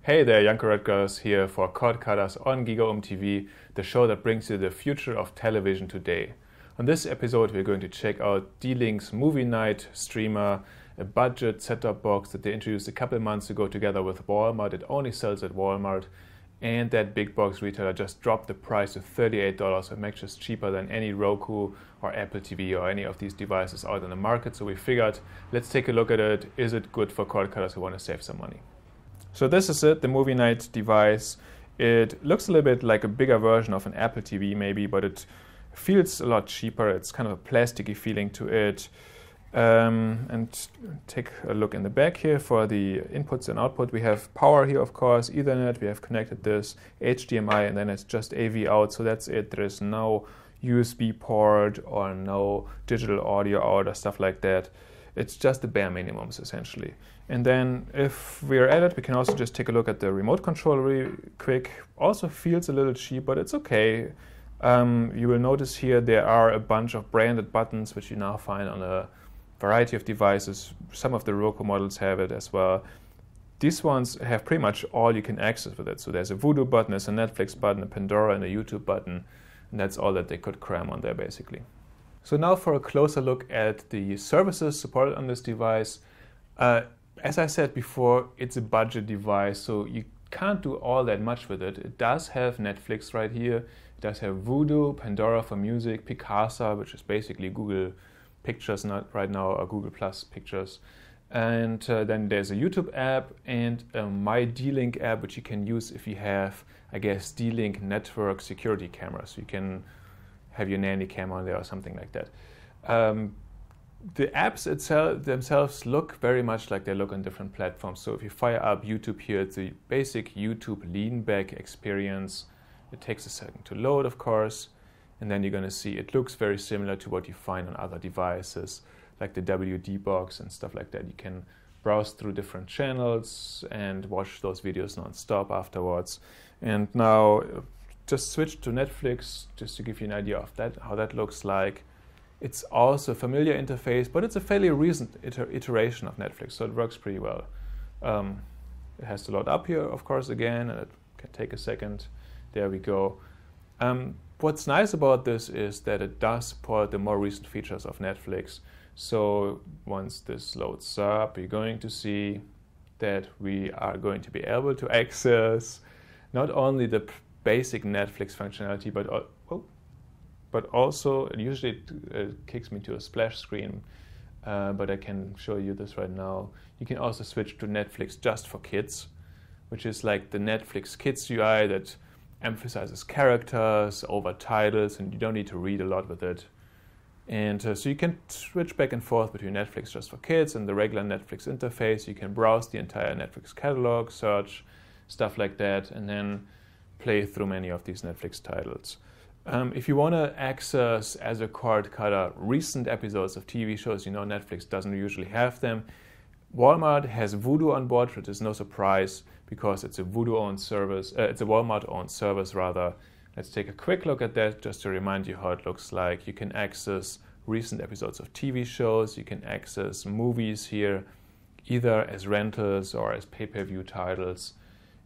Hey there, Janko Rutgers here for Cord Cutters on GigaOM TV, the show that brings you the future of television today. On this episode we're going to check out D-Link's MovieNite streamer, a budget set-top box that they introduced a couple months ago together with Walmart. It only sells at Walmart, and that big box retailer just dropped the price to $38, so it makes it cheaper than any Roku or Apple TV or any of these devices out in the market. So we figured, let's take a look at it. Is it good for cord cutters who want to save some money? So this is it, the MovieNite device. It looks a little bit like a bigger version of an Apple TV maybe, but it feels a lot cheaper. It's kind of a plasticky feeling to it. And take a look in the back here for the inputs and output. We have power here, of course, Ethernet. We have connected this HDMI, and then it's just AV out. So that's it. There is no USB port or no digital audio out or stuff like that. It's just the bare minimums, essentially. And then if we're at it, we can also just take a look at the remote control really quick. Also feels a little cheap, but it's okay. You will notice here there are a bunch of branded buttons, which you now find on a variety of devices. Some of the Roku models have it as well. These ones have pretty much all you can access with it. So there's a Vudu button, there's a Netflix button, a Pandora, and a YouTube button. And that's all that they could cram on there, basically. So now for a closer look at the services supported on this device. As I said before, it's a budget device, so you can't do all that much with it. It does have Netflix right here. It does have Vudu, Pandora for music, Picasa, which is basically Google Pictures not right now, or Google Plus Pictures. And then there's a YouTube app and a My D-Link app, which you can use if you have, I guess, D-Link network security cameras. So you can have your nanny cam on there or something like that. The apps themselves look very much like they look on different platforms. So if you fire up YouTube here, it's the basic YouTube lean back experience. It takes a second to load, of course, and then you're going to see it looks very similar to what you find on other devices, like the WD box and stuff like that. You can browse through different channels and watch those videos non-stop afterwards. And now just switch to Netflix, just to give you an idea of that, how that looks like. It's also a familiar interface, but it's a fairly recent iteration of Netflix, so it works pretty well. It has to load up here, of course, again, and it can take a second. There we go. What's nice about this is that it does support the more recent features of Netflix. So once this loads up, you're going to see that we are going to be able to access not only the basic Netflix functionality, but also, and usually it kicks me to a splash screen, but I can show you this right now. You can also switch to Netflix just for kids, which is like the Netflix Kids UI that emphasizes characters over titles, and you don't need to read a lot with it. And so you can switch back and forth between Netflix just for kids and the regular Netflix interface. You can browse the entire Netflix catalog, search, stuff like that, and then play through many of these Netflix titles. If you want to access, as a cord cutter, recent episodes of TV shows, you know Netflix doesn't usually have them. Walmart has Vudu on board, which is no surprise because it's a Vudu-owned service. It's a Walmart-owned service, rather. Let's take a quick look at that just to remind you how it looks like. You can access recent episodes of TV shows. You can access movies here, either as rentals or as pay-per-view titles.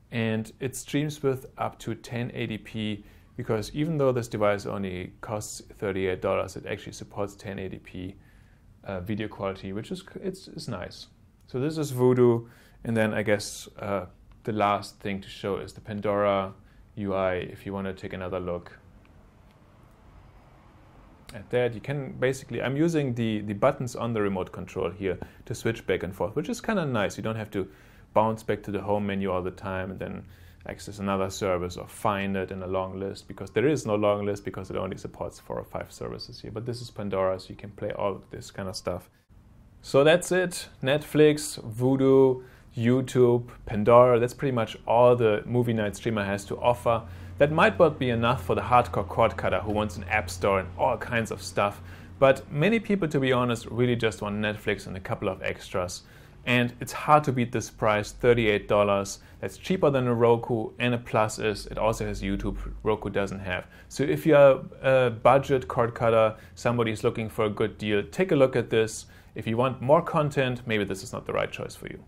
And it streams with up to 1080p, because even though this device only costs $38, it actually supports 1080p video quality, which is it's nice. So this is Vudu, and then I guess the last thing to show is the Pandora UI. If you want to take another look at that, you can basically, I'm using the buttons on the remote control here to switch back and forth, which is kind of nice. You don't have to bounce back to the home menu all the time and then access another service or find it in a long list, because there is no long list because it only supports 4 or 5 services here. But this is Pandora, so you can play all of this kind of stuff. So that's it. Netflix, Vudu, YouTube, Pandora, that's pretty much all the MovieNite streamer has to offer. That might not be enough for the hardcore cord cutter who wants an app store and all kinds of stuff, but many people, to be honest, really just want Netflix and a couple of extras. And it's hard to beat this price, $38. That's cheaper than a Roku, and a plus is it also has YouTube, Roku doesn't have. So if you're a budget cord cutter, somebody is looking for a good deal, take a look at this. If you want more content, maybe this is not the right choice for you.